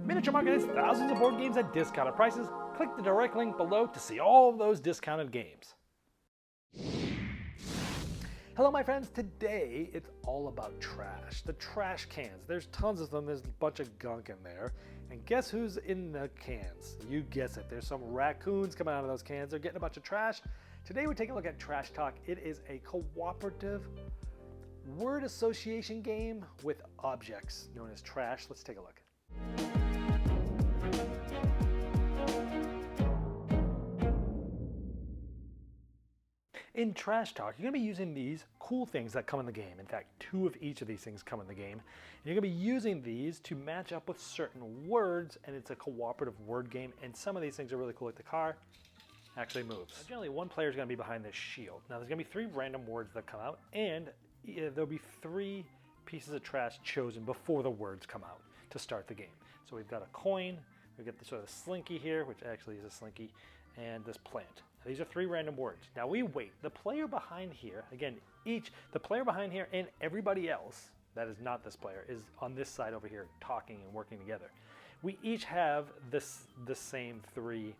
Miniature Market has thousands of board games at discounted prices. Click the direct link below to see all of those discounted games. Hello my friends, today it's all about trash. The trash cans. There's tons of them, there's a bunch of gunk in there. And guess who's in the cans? You guess it, there's some raccoons coming out of those cans. They're getting a bunch of trash. Today we're taking a look at Trash Talk. It is a cooperative word association game with objects known as trash. Let's take a look. In Trash Talk, you're going to be using these cool things that come in the game. In fact, 2 of each of these things come in the game. And you're going to be using these to match up with certain words, and it's a cooperative word game. And some of these things are really cool, like the car actually moves. Now, generally, one player is going to be behind this shield. Now, there's going to be 3 random words that come out, and there'll be 3 pieces of trash chosen before the words come out to start the game. So we've got a coin, we've got the sort of slinky here, which actually is a slinky, and this plant. These are 3 random words. Now we wait. The player behind here, again, the player behind here and everybody else that is not this player is on this side over here talking and working together. We each have the same 3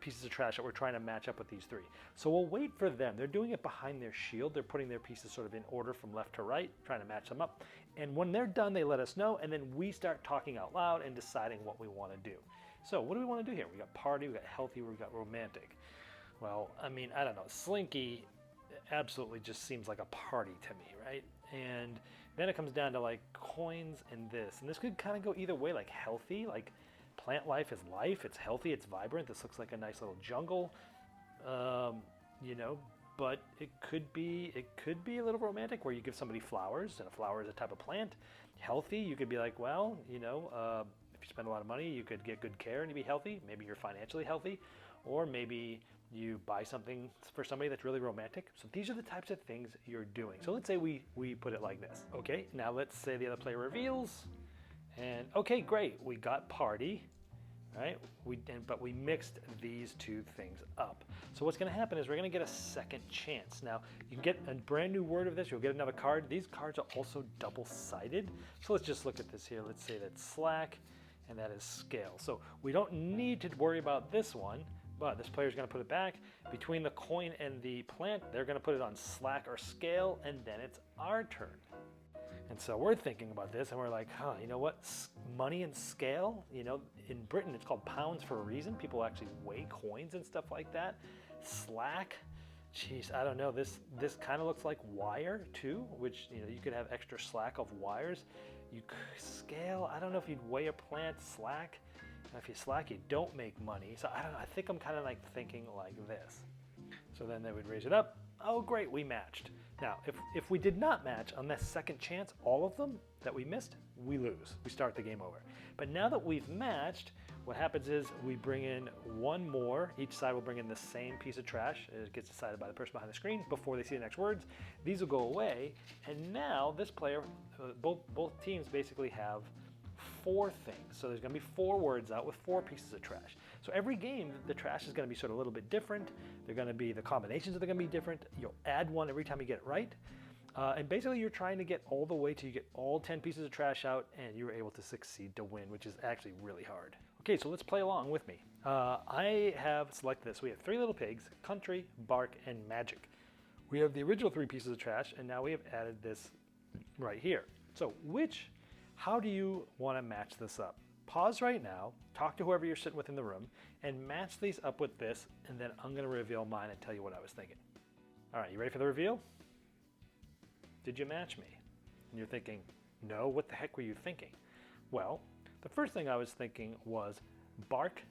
pieces of trash that we're trying to match up with these 3. So we'll wait for them. They're doing it behind their shield. They're putting their pieces sort of in order from left to right, trying to match them up. And when they're done, they let us know, and then we start talking out loud and deciding what we want to do. So what do we want to do here? We got party, we got healthy, we got romantic. Well, I mean, I don't know. Slinky absolutely just seems like a party to me, right? And then it comes down to like coins and this. And this could kind of go either way, like healthy, like plant life is life. It's healthy, it's vibrant. This looks like a nice little jungle, but it could be a little romantic where you give somebody flowers, and a flower is a type of plant. Healthy, you could be like, well, if you spend a lot of money, you could get good care and you be healthy. Maybe you're financially healthy, or maybe you buy something for somebody that's really romantic. So these are the types of things you're doing. So let's say we put it like this. Okay, now let's say the other player reveals, and okay, great, we got party, right? But we mixed these 2 things up. So what's going to happen is we're going to get a second chance. Now you can get a brand new word of this. You'll get another card. These cards are also double-sided. So let's just look at this here. Let's say that's slack, and that is scale. So we don't need to worry about this one, but this player is going to put it back. Between the coin and the plant, they're going to put it on slack or scale, and then it's our turn. And so we're thinking about this, and we're like, you know what? Money and scale, in Britain it's called pounds for a reason. People actually weigh coins and stuff like that. Slack, geez, I don't know. This kind of looks like wire too, which you could have extra slack of wires. You scale, I don't know if you'd weigh a plant. Slack, and if you slack, you don't make money. So I don't know. I think I'm kind of like thinking like this. So then they would raise it up. Oh, great, we matched. Now, if we did not match on that second chance, all of them that we missed, we lose. We start the game over. But now that we've matched, what happens is we bring in 1 more. Each side will bring in the same piece of trash. It gets decided by the person behind the screen before they see the next words. These will go away, and now this player, both teams basically have 4 things. So there's going to be 4 words out with 4 pieces of trash. So every game, the trash is going to be sort of a little bit different. They're going to be, the combinations are going to be different. You'll add 1 every time you get it right. And basically you're trying to get all the way till you get all 10 pieces of trash out, and you're able to succeed to win, which is actually really hard. Okay, so let's play along with me. I have selected this. We have 3 little pigs, country, bark, and magic. We have the original 3 pieces of trash, and now we have added this right here. So how do you want to match this up? Pause right now, talk to whoever you're sitting with in the room, and match these up with this, and then I'm going to reveal mine and tell you what I was thinking. All right, you ready for the reveal? Did you match me? And you're thinking, no, what the heck were you thinking? Well, the first thing I was thinking was bark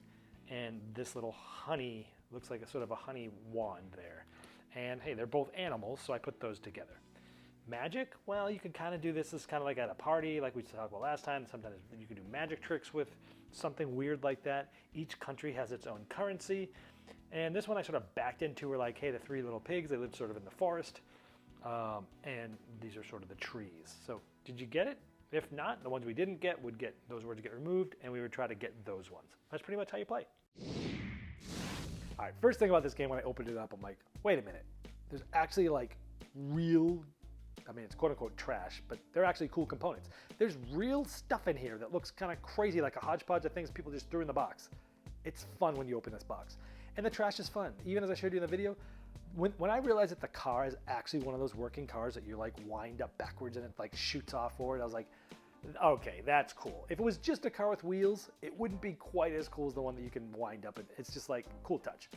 and this little honey, looks like a sort of a honey wand there. And hey, they're both animals, so I put those together. Magic, well, you can kind of do this as kind of like at a party, like we talked about last time. Sometimes you can do magic tricks with something weird like that. Each country has its own currency. And this one I sort of backed into. We're like, hey, the 3 little pigs, they live sort of in the forest. And these are sort of the trees. So did you get it? If not, the ones we didn't get those words get removed, and we would try to get those ones. That's pretty much how you play. All right, first thing about this game, when I opened it up, I'm like, wait a minute. There's actually like real I mean, it's quote unquote trash, but they're actually cool components. There's real stuff in here that looks kind of crazy, like a hodgepodge of things people just threw in the box. It's fun when you open this box. And the trash is fun. Even as I showed you in the video, when I realized that the car is actually one of those working cars that you like wind up backwards and it like shoots off forward, I was like, okay, that's cool. If it was just a car with wheels, it wouldn't be quite as cool as the one that you can wind up. And it's just like cool touch.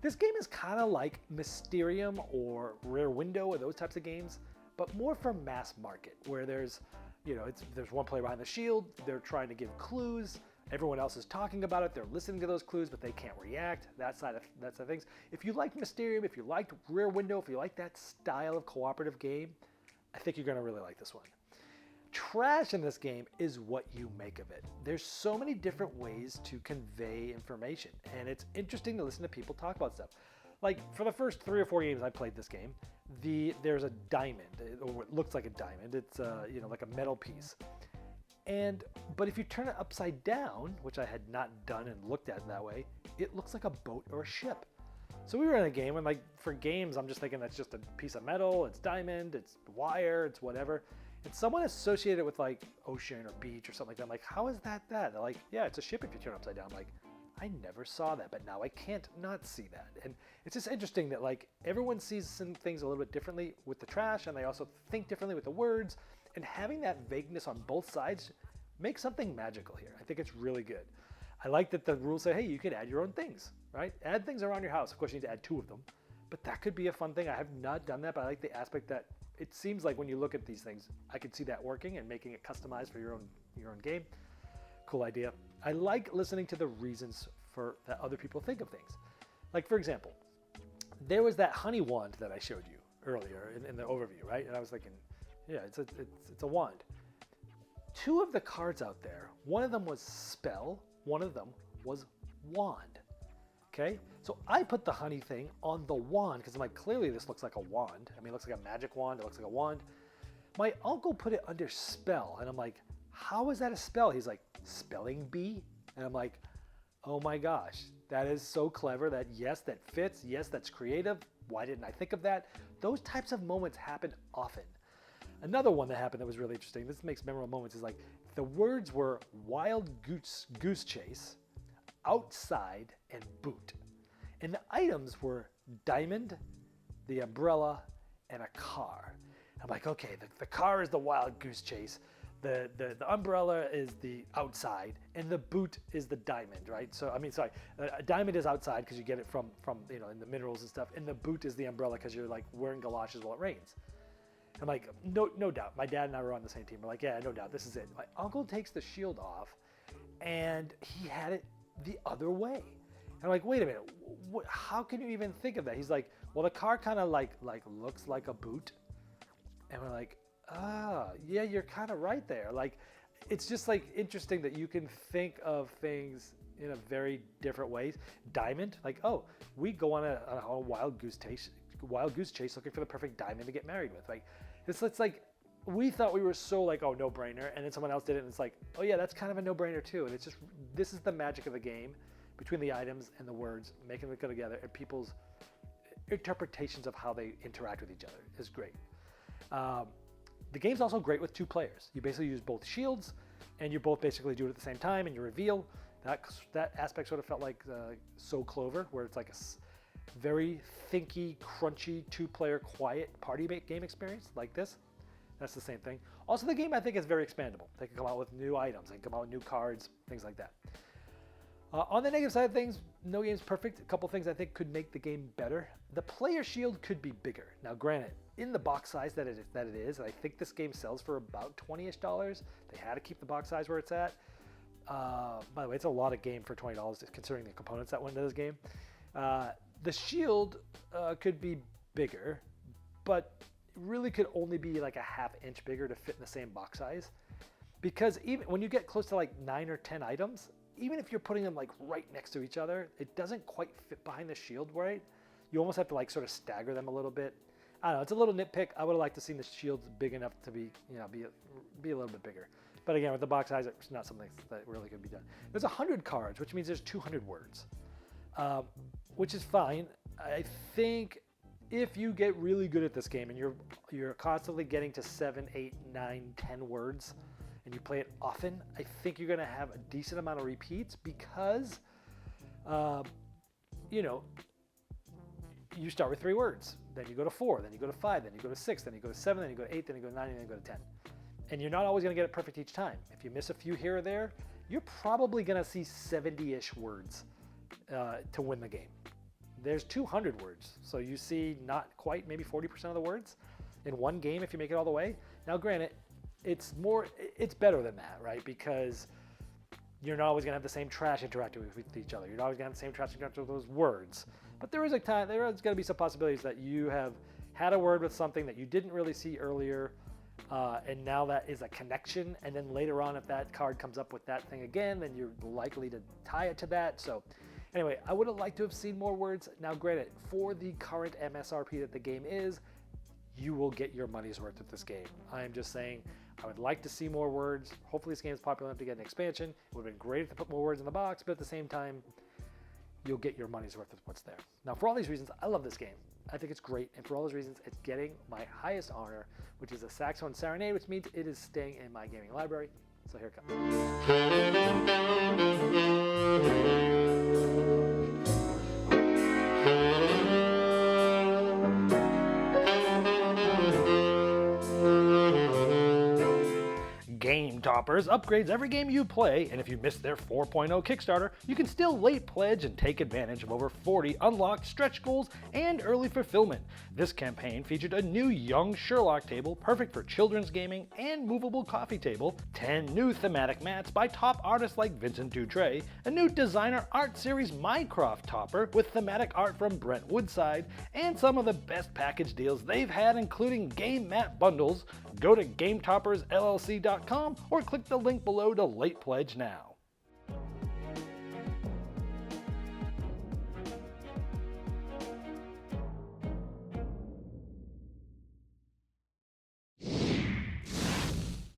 This game is kind of like Mysterium or Rear Window or those types of games, but more for mass market, where there's, you know, there's one player behind the shield, they're trying to give clues, everyone else is talking about it, they're listening to those clues, but they can't react, that side of things. If you like Mysterium, if you liked Rear Window, if you like that style of cooperative game, I think you're gonna really like this one. Trash in this game is what you make of it. There's so many different ways to convey information, and it's interesting to listen to people talk about stuff. Like, for the first 3 or 4 games I played this game, there's a diamond, or what looks like a diamond. It's you know, like a metal piece. But if you turn it upside down, which I had not done and looked at that way, it looks like a boat or a ship. So we were in a game, and like for games, I'm just thinking that's just a piece of metal, it's diamond, it's wire, it's whatever. And someone associated it with like ocean or beach or something like that. I'm like, how is that that? They're like, yeah, it's a ship if you turn it upside down. I'm like, I never saw that, but now I can't not see that. And it's just interesting that like everyone sees some things a little bit differently with the trash, and they also think differently with the words. And having that vagueness on both sides makes something magical here. I think it's really good. I like that the rules say, hey, you can add your own things, right? Add things around your house. Of course, you need to add 2 of them, but that could be a fun thing. I have not done that, but I like the aspect that it seems like when you look at these things, I could see that working and making it customized for your own game. Cool idea. I like listening to the reasons for that other people think of things. Like, for example, there was that honey wand that I showed you earlier in the overview, right? And I was thinking, yeah, it's a wand. 2 of the cards out there, one of them was spell, one of them was wand. Okay, so I put the honey thing on the wand because I'm like, clearly this looks like a wand. I mean, it looks like a magic wand. It looks like a wand. My uncle put it under spell, and I'm like, how is that a spell? He's like, spelling bee? And I'm like, oh my gosh, that is so clever. That yes, that fits. Yes, that's creative. Why didn't I think of that? Those types of moments happen often. Another one that happened that was really interesting, this makes memorable moments, is like the words were wild goose chase, outside, and boot. And the items were diamond, the umbrella, and a car. I'm like, okay, the car is the wild goose chase, the umbrella is the outside, and the boot is the diamond, right? So, I mean, sorry, a diamond is outside because you get it from, you know, in the minerals and stuff, and the boot is the umbrella because you're like wearing galoshes while it rains. I'm like, no doubt. My dad and I were on the same team. We're like, yeah, no doubt, this is it. My uncle takes the shield off, and he had it the other way. And I'm like, wait a minute, how can you even think of that? He's like, well, the car kind of like looks like a boot. And we're like, yeah, you're kind of right there. Like, it's just like interesting that you can think of things in a very different ways. Diamond, like, oh, we go on a wild goose chase looking for the perfect diamond to get married with. Like, it's like, we thought we were so like, oh, no brainer, and then someone else did it, and it's like, oh yeah, that's kind of a no brainer too. And it's just, this is the magic of the game, between the items and the words, making them go together, and people's interpretations of how they interact with each other is great. The game's also great with 2 players. You basically use both shields, and you both basically do it at the same time, and you reveal. That aspect sort of felt like So Clover, where it's like a very thinky, crunchy, 2-player quiet party game experience like this. That's the same thing. Also, the game, I think, is very expandable. They can come out with new items, they can come out with new cards, things like that. On the negative side of things, no game's perfect. A couple things I think could make the game better. The player shield could be bigger. Now, granted, in the box size that it is, and I think this game sells for about $20-ish. They had to keep the box size where it's at. By the way, it's a lot of game for $20 considering the components that went into this game. The shield could be bigger, but really could only be like a ½ inch bigger to fit in the same box size. Because even when you get close to like 9 or 10 items, even if you're putting them like right next to each other, it doesn't quite fit behind the shield, right? You almost have to like sort of stagger them a little bit. I don't know, it's a little nitpick. I would have liked to see the shields big enough to be, you know, be a little bit bigger. But again, with the box size, it's not something that really could be done. There's 100 cards, which means there's 200 words, which is fine. I think if you get really good at this game and you're constantly getting to 7, 8, 9, 10 words, and you play it often, I think you're going to have a decent amount of repeats because, you know, you start with 3 words, then you go to 4, then you go to 5, then you go to 6, then you go to 7, then you go to 8, then you go to 9, and then you go to 10. And you're not always going to get it perfect each time. If you miss a few here or there, you're probably going to see 70-ish words to win the game. There's 200 words, so you see not quite, maybe 40% of the words in one game if you make it all the way. Now, granted, it's better than that, right? Because you're not always going to have the same trash interacting with each other. You're not always going to have the same trash interacting with those words. But there is going to be some possibilities that you have had a word with something that you didn't really see earlier, and now that is a connection. And then later on, if that card comes up with that thing again, then you're likely to tie it to that. So anyway, I would have liked to have seen more words. Now, granted, for the current MSRP that the game is, you will get your money's worth with this game. I am just saying, I would like to see more words. Hopefully this game is popular enough to get an expansion. It would have been great if they put more words in the box, but at the same time, you'll get your money's worth with what's there. Now, for all these reasons, I love this game. I think it's great, and for all those reasons, it's getting my highest honor, which is a Saxophone Serenade, which means it is staying in my gaming library. So here it comes. Game Toppers upgrades every game you play, and if you missed their 4.0 Kickstarter, you can still late pledge and take advantage of over 40 unlocked stretch goals and early fulfillment. This campaign featured a new Young Sherlock table, perfect for children's gaming, and movable coffee table, 10 new thematic mats by top artists like Vincent Dutray, a new designer art series Minecraft topper with thematic art from Brent Woodside, and some of the best package deals they've had, including game mat bundles. Go to GameToppersLLC.com or click the link below to late pledge now.